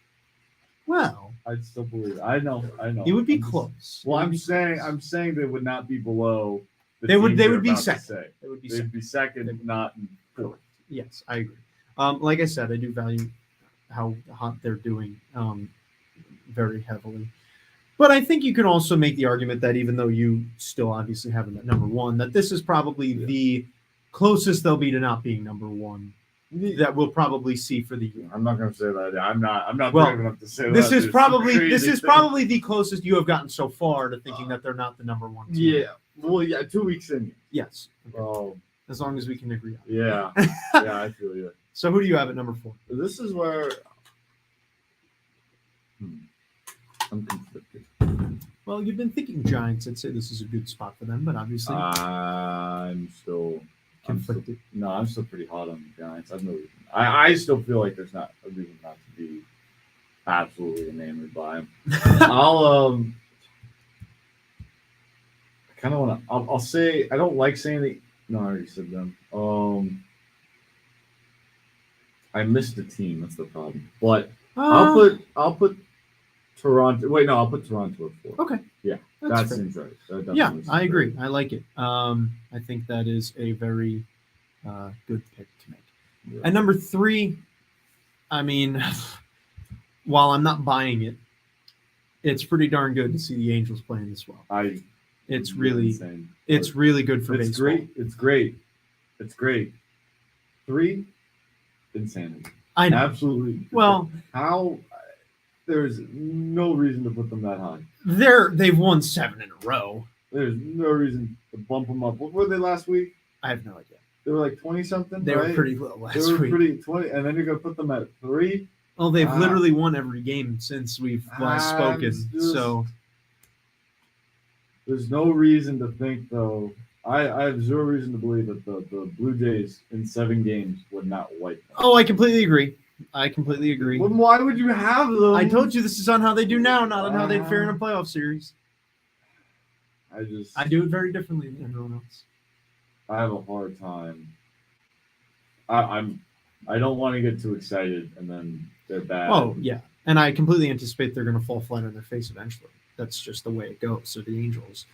I'd still believe it. I know. It would be close. Well, I'm saying they would not be below. They would be second. They'd be second, not fourth. Yes, I agree. Like I said, I do value how hot they're doing very heavily. But I think you can also make the argument that even though you still obviously have them at number one, that this is probably the closest they'll be to not being number one that we'll probably see for the year. I'm not going to say that. I'm not brave enough to say this that. This is probably the closest you have gotten so far to thinking that they're not the number one team. Yeah. Well, 2 weeks in. Yes. As long as we can agree on it. Yeah. Yeah, I feel you. So who do you have at number 4? This is where I'm conflicted. Well, you've been thinking Giants. I'd say this is a good spot for them, but obviously I'm still conflicted. I'm still pretty hot on the Giants. I still feel like there's not a reason not to be absolutely enamored by them. I'll kind of want to. I'll say I don't like saying that. No, I already said them. I missed the team. That's the problem. But I'll put Toronto. Wait, no, I'll put Toronto at 4. Okay. Yeah, that seems right. I agree. I like it. I think that is a very good pick to make. Yeah. At number 3, I mean, while I'm not buying it, it's pretty darn good to see the Angels playing this well. It's really insane. It's really good for baseball. It's great. 3, insanity. I know. Absolutely. Well, how there's no reason to put them that high. They've won 7 in a row. There's no reason to bump them up. What were they last week? I have no idea. They were like 20 something. They were pretty low last week. They were pretty 20, and then you're gonna put them at 3. Well, they've literally won every game since we've last spoken. So there's no reason to think, though. I have zero reason to believe that the Blue Jays in 7 games would not wipe them. Oh, I completely agree. Well, why would you have them? I told you this is on how they do now, not on how they'd fare in a playoff series. I do it very differently than everyone else. I have a hard time. I don't want to get too excited, and then they're bad. Oh yeah, and I completely anticipate they're going to fall flat on their face eventually. That's just the way it goes. So the Angels,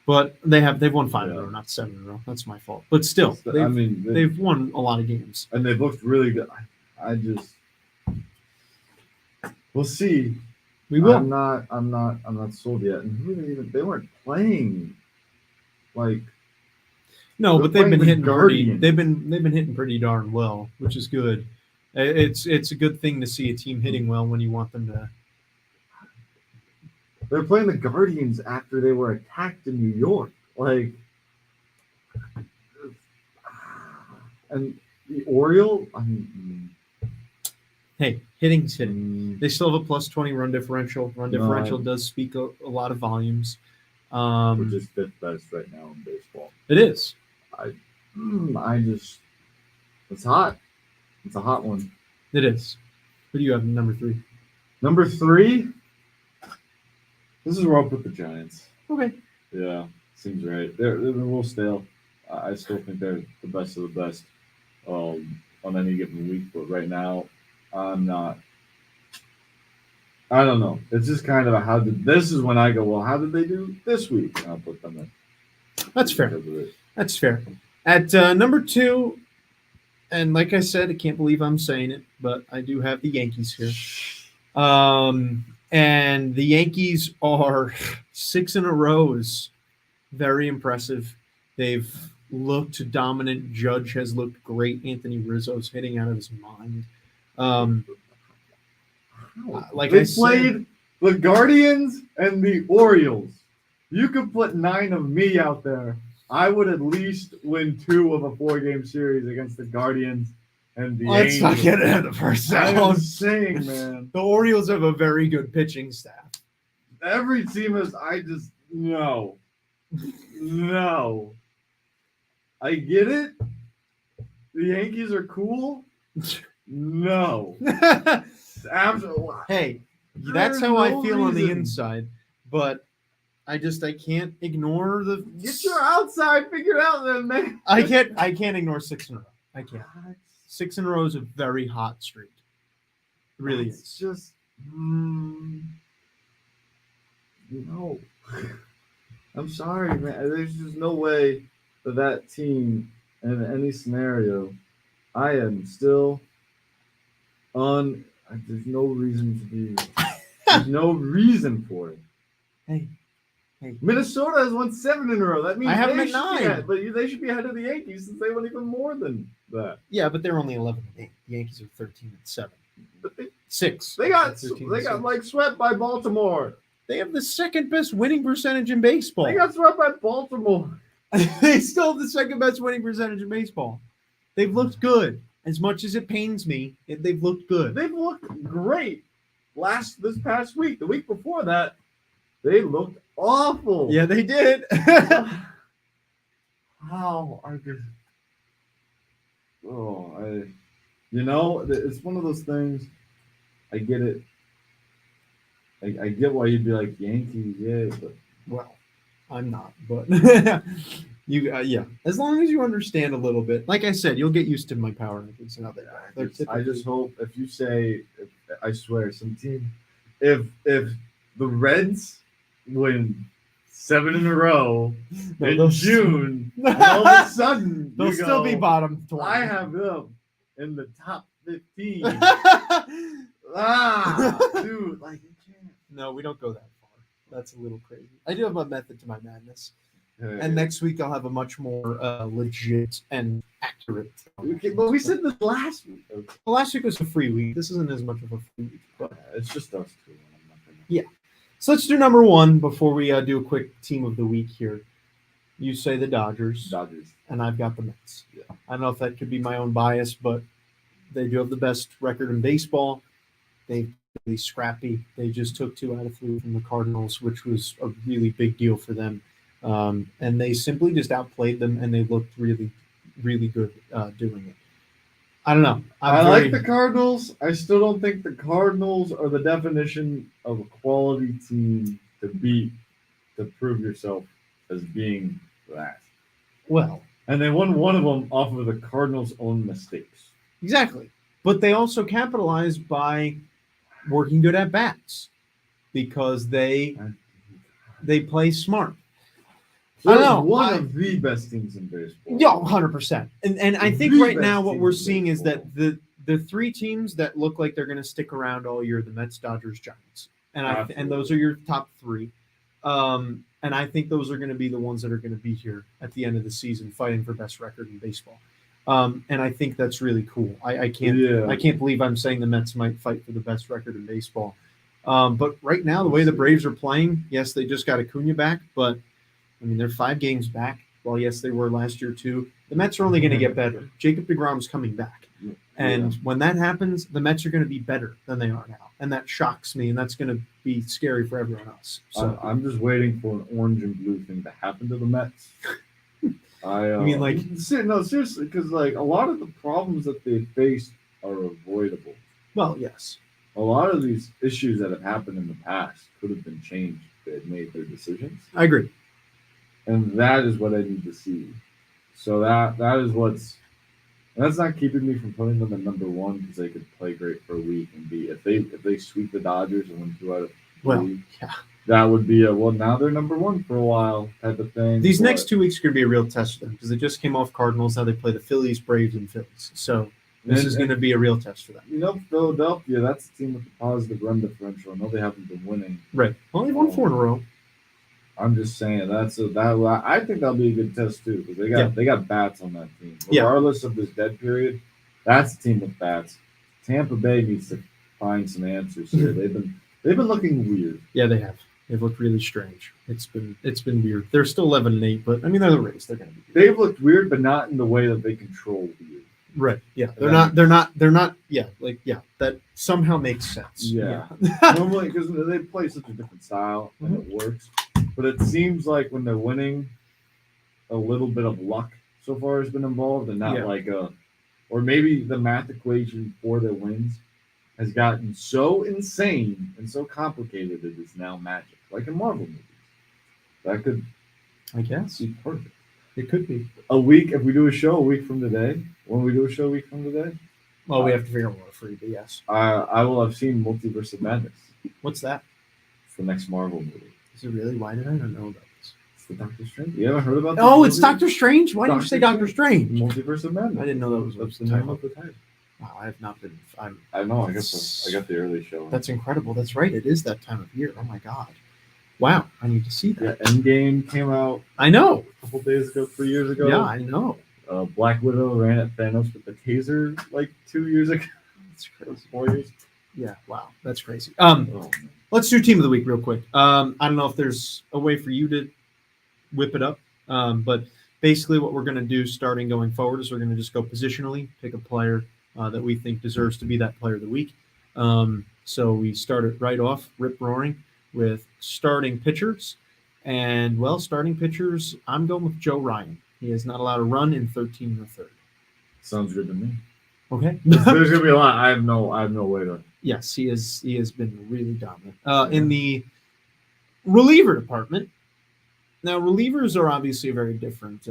but they've won 5 in a row, not 7 in a row. That's my fault. But still, they've won a lot of games, and they've looked really good. We'll see. We will. I'm not sold yet. And they weren't playing like. No, but they've been hitting pretty. They've been hitting pretty darn well, which is good. It's a good thing to see a team hitting well when you want them to. They're playing the Guardians after they were attacked in New York, and the Orioles. Hey, hitting's hitting. They still have a plus 20 run differential. Run differential does speak a lot of volumes. Which is 5th best right now in baseball. It is. It's hot. It's a hot one. It is. Who do you have in number 3? Number 3? This is where I'll put the Giants. Okay. Yeah, seems right. They're a little stale. I still think they're the best of the best on any given week, but right now, I'm not. I don't know. It's just kind of this is when I go, well, how did they do this week? And I'll put them in. That's fair. That's fair. At number 2, and like I said, I can't believe I'm saying it, but I do have the Yankees here. And the Yankees are 6 in a row is very impressive. They've looked dominant. Judge has looked great. Anthony Rizzo's hitting out of his mind. Like They I said, played the Guardians and the Orioles. You could put 9 of me out there. I would at least win 2 of a 4-game series against the Guardians and the let's Angels. not get into the first I'm round. saying, man. The Orioles have a very good pitching staff. Every team is. No. I get it. The Yankees are cool. No. Absolutely. Hey, that's how I feel on the inside, but I can't ignore the. Get your outside figured out then, man. I can't ignore 6 in a row. I can't. 6 in a row is a very hot streak. It really It's is. just, I'm sorry, man. There's just no way that team, in any scenario, I am still there's no reason to be. There's no reason for it. Hey. Minnesota has won 7 in a row. That means I have them they at should 9. be but they should be ahead of the Yankees since they won even more than that. Yeah, but they're only 11-8. The Yankees are 13-7. But 6. they got 13-6. like swept by Baltimore. They have the second best winning percentage in baseball. They got swept by Baltimore. They still have the second best winning percentage in baseball. They've looked good. As much as it pains me, they've looked good. They've looked great this past week. The week before that, they looked awful. Yeah, they did. How are they? It's one of those things. I get it. I get why you'd be like Yankees, yeah, but Well, I'm not, but yeah. As long as you understand a little bit, like I said, you'll get used to my power rankings and how they are. I just hope if you say, I swear, some team, if the Reds win 7 in a row in June, and all of a sudden they'll still be bottom 20. I have them in the top 15. Dude, like you can't. No, we don't go that far. That's a little crazy. I do have a method to my madness. And next week I'll have a much more legit and accurate. Okay, but we said this last week. Okay. Well, last week was a free week. This isn't as much of a free week, but It's just us two. Yeah. So let's do number 1 before we do a quick team of the week here. You say the Dodgers, and I've got the Mets. Yeah. I don't know if that could be my own bias, but they do have the best record in baseball. They're really scrappy. They just took 2 out of 3 from the Cardinals, which was a really big deal for them. And they simply just outplayed them, and they looked really, really good doing it. I don't know. I like the Cardinals. I still don't think the Cardinals are the definition of a quality team to beat, to prove yourself as being that. Well, and they won one of them off of the Cardinals' own mistakes. Exactly. But they also capitalized by working good at bats because they play smart. I don't know. One of the best teams in baseball. Yeah, 100%. And I think right now what we're seeing is that the 3 teams that look like they're going to stick around all year, the Mets, Dodgers, Giants. And those are your top 3. And I think those are going to be the ones that are going to be here at the end of the season fighting for best record in baseball. And I think that's really cool. I can't believe I'm saying the Mets might fight for the best record in baseball. But right now, the way the Braves are playing, yes, they just got Acuna back, but I mean, they're 5 games back. Well, yes, they were last year too. The Mets are only going to get better. Jacob deGrom's coming back. And when that happens, the Mets are going to be better than they are now. And that shocks me, and that's going to be scary for everyone else. So I'm just waiting for an orange and blue thing to happen to the Mets. I mean, like, no, seriously, because like a lot of the problems that they faced are avoidable. Well, yes. A lot of these issues that have happened in the past could have been changed if they had made their decisions. I agree. And that is what I need to see. So that is that's not keeping me from putting them at number 1 because they could play great for a week and be if they sweep the Dodgers and win 2 out of 3. Yeah. That would be now they're number 1 for a while type of thing. These next 2 weeks are going to be a real test for them because they just came off Cardinals. Now they play the Phillies, Braves, and Phillies. So This is going to be a real test for them. Philadelphia, that's a team with a positive run differential. I know they haven't been winning. Right. Only won 4 in a row. I'm just saying I think that'll be a good test too because they got bats on that team. Yeah. Regardless of this dead period, that's a team with bats. Tampa Bay needs to find some answers here. They've been looking weird. Yeah, they have. They've looked really strange. It's been weird. They're still 11-8, but I mean they're the Rays. They're going to be good. They've looked weird, but not in the way that they control weird. Right. Yeah. They're not. Yeah. Like yeah. That somehow makes sense. Yeah. Normally, because they play such a different style and it works. But it seems like when they're winning, a little bit of luck so far has been involved, and not or maybe the math equation for their wins has gotten so insane and so complicated it is now magic, like in Marvel movies. That could, I guess, be perfect. It could be a week if we do a show a week from today. When we do a show a week from today, well, we have to figure out what free. But yes, I will have seen Multiverse of Madness. What's that? It's the next Marvel movie. Is it really? Why did I not know about this? It's the Doctor Strange. You haven't heard about this? Oh, it's Doctor Strange. Why didn't you say Doctor Strange? Multiverse of Madness. I didn't know that was the name of the title. Wow, I have not been. I know. I got the early show. That's incredible. That's right. It is that time of year. Oh my god. Wow, I need to see that. Yeah, Endgame came out. I know. A couple days ago, 3 years ago. Yeah, I know. Black Widow ran at Thanos with the taser like 2 years ago. That's crazy. 4 years. Yeah. Wow, that's crazy. Let's do team of the week real quick. I don't know if there's a way for you to whip it up, but basically what we're going to do starting going forward is we're going to just go positionally, pick a player that we think deserves to be that player of the week. So we started right off, rip roaring, with starting pitchers. And, well, starting pitchers, I'm going with Joe Ryan. He is not allowed to run in 13 1/3. Sounds good to me. Okay. There's going to be a lot. I have no way to. Yes, he has been really dominant. In the reliever department, now relievers are obviously a very different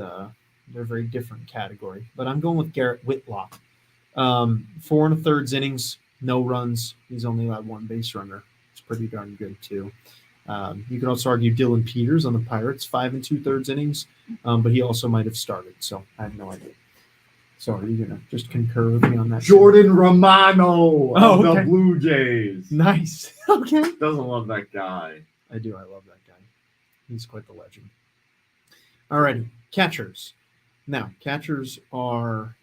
category, but I'm going with Garrett Whitlock. 4 1/3 innings, no runs. He's only allowed 1 base runner. It's pretty darn good too. You could also argue Dylan Peters on the Pirates, 5 2/3 innings, but he also might have started, so I have no idea. So are you gonna just concur with me on that? Jordan Romano of okay. the Blue Jays. Nice. Okay. Doesn't love that guy. I do. I love that guy. He's quite the legend. Alrighty, catchers. Now, catchers are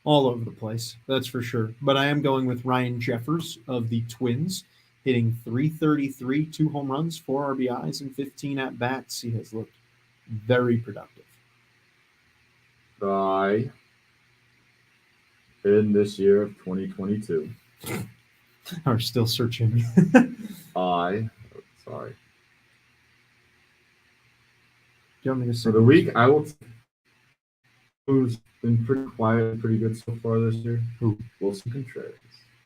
all over the place, that's for sure. But I am going with Ryan Jeffers of the Twins, hitting .333, 2 home runs, 4 RBIs, and 15 at-bats. He has looked very productive. In this year of 2022. Are still searching. Sorry. Do you want me to say For the week, I will. Who's been pretty quiet and pretty good so far this year? Who? Wilson Contreras.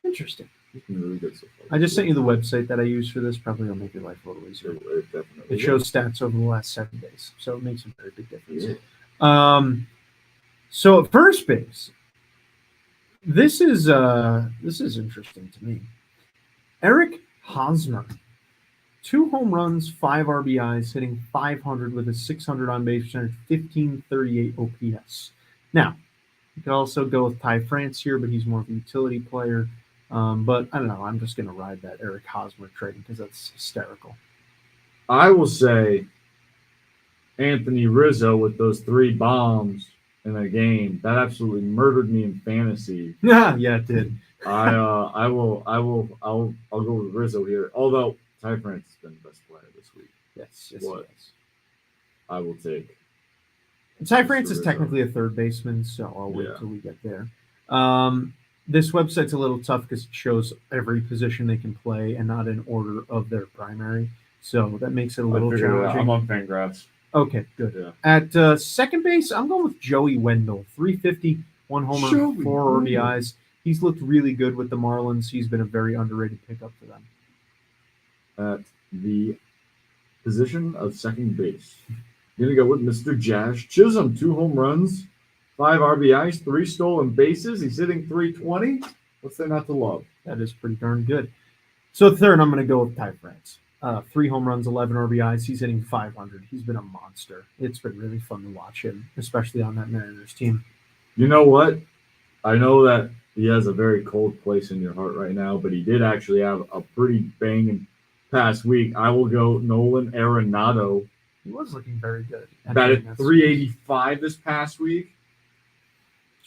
Interesting. He's been really good so far. I just sent you the website that I use for this. Probably will make your life a little easier. It definitely. It shows stats over the last 7 days, so it makes a very big difference. Yeah. So at first base, this is interesting to me. Eric Hosmer, 2 home runs, 5 RBIs, hitting .500 with a .600 on base percentage, 1538 OPS. Now, you could also go with Ty France here, but he's more of a utility player. But I don't know. I'm just going to ride that Eric Hosmer trading because that's hysterical. I will say Anthony Rizzo with those 3 bombs in a game that absolutely murdered me in fantasy. Yeah, it did. I'll go with Rizzo here. Although Ty France has been the best player this week. Yes. I will take. Ty France is technically a third baseman, so I'll wait till we get there. This website's a little tough because it shows every position they can play and not in order of their primary. So that makes it a little challenging. I'm on Fangraphs. Okay, good. Yeah. At second base, I'm going with Joey Wendell. 350, 1 homer, 4 RBIs. He's looked really good with the Marlins. He's been a very underrated pickup for them. At the position of second base, you're going to go with Mr. Jazz Chisholm. 2 home runs, 5 RBIs, 3 stolen bases. He's hitting .320. What's there not to love? That is pretty darn good. So third, I'm going to go with Ty France. 3 home runs, 11 RBIs. He's hitting .500. He's been a monster. It's been really fun to watch him, especially on that Mariners team. You know what? I know that he has a very cold place in your heart right now, but he did actually have a pretty banging past week. I will go Nolan Arenado. He was looking very good. Batted 385 this past week.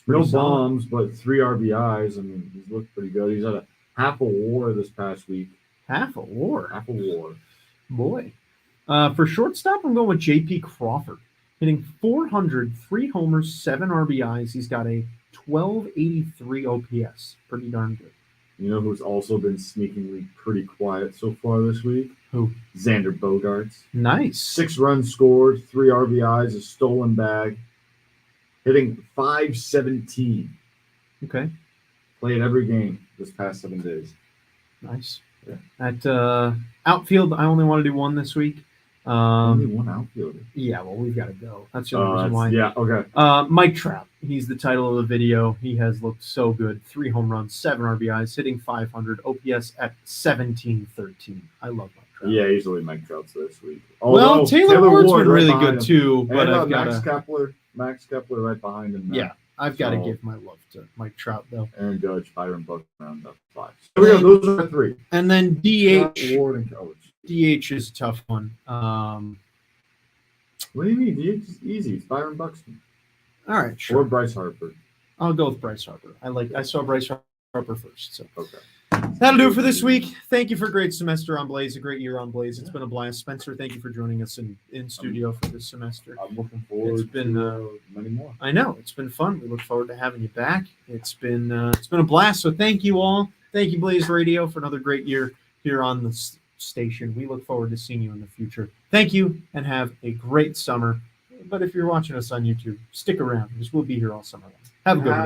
No bombs, but 3 RBIs. I mean, he's looked pretty good. He's had a half a WAR this past week. Half a WAR. Half a WAR. Boy. For shortstop, I'm going with J.P. Crawford. Hitting 400, 3 homers, 7 RBIs. He's got a 1283 OPS. Pretty darn good. You know who's also been sneakingly pretty quiet so far this week? Who? Xander Bogaerts. Nice. 6 runs scored, 3 RBIs, a stolen bag. Hitting .517. Okay. Played every game this past 7 days. Nice. Yeah. At outfield, I only want to do one this week. Only one outfielder. Yeah, well, we've got to go. That's the only reason why. Yeah, okay. Mike Trout. He's the title of the video. He has looked so good. 3 home runs, 7 RBIs, hitting .500, OPS at 1713. I love Mike Trout. Yeah, easily Mike Trout's this week. Well, Taylor Ward's been really good him. too, but And I've got Max Kepler right behind him. Yeah, I've got to give my love to Mike Trout though. Aaron Judge, Byron Buck, round up 5. So we go. Those are 3. And then DH. Trout, Ward, and Kelly. DH is a tough one. What do you mean? DH is easy. It's Byron Buxton. All right, sure. Or Bryce Harper. I'll go with Bryce Harper. I saw Bryce Harper first. So okay. That'll do it for this week. Thank you for a great semester on Blaze, a great year on Blaze. It's been a blast. Spencer, thank you for joining us in studio for this semester. I'm looking forward to many more. I know. It's been fun. We look forward to having you back. It's been a blast. So thank you all. Thank you, Blaze Radio, for another great year here on the station. We look forward to seeing you in the future. Thank you, and have a great summer. But if you're watching us on YouTube, stick around because we'll be here all summer long. Have a good one.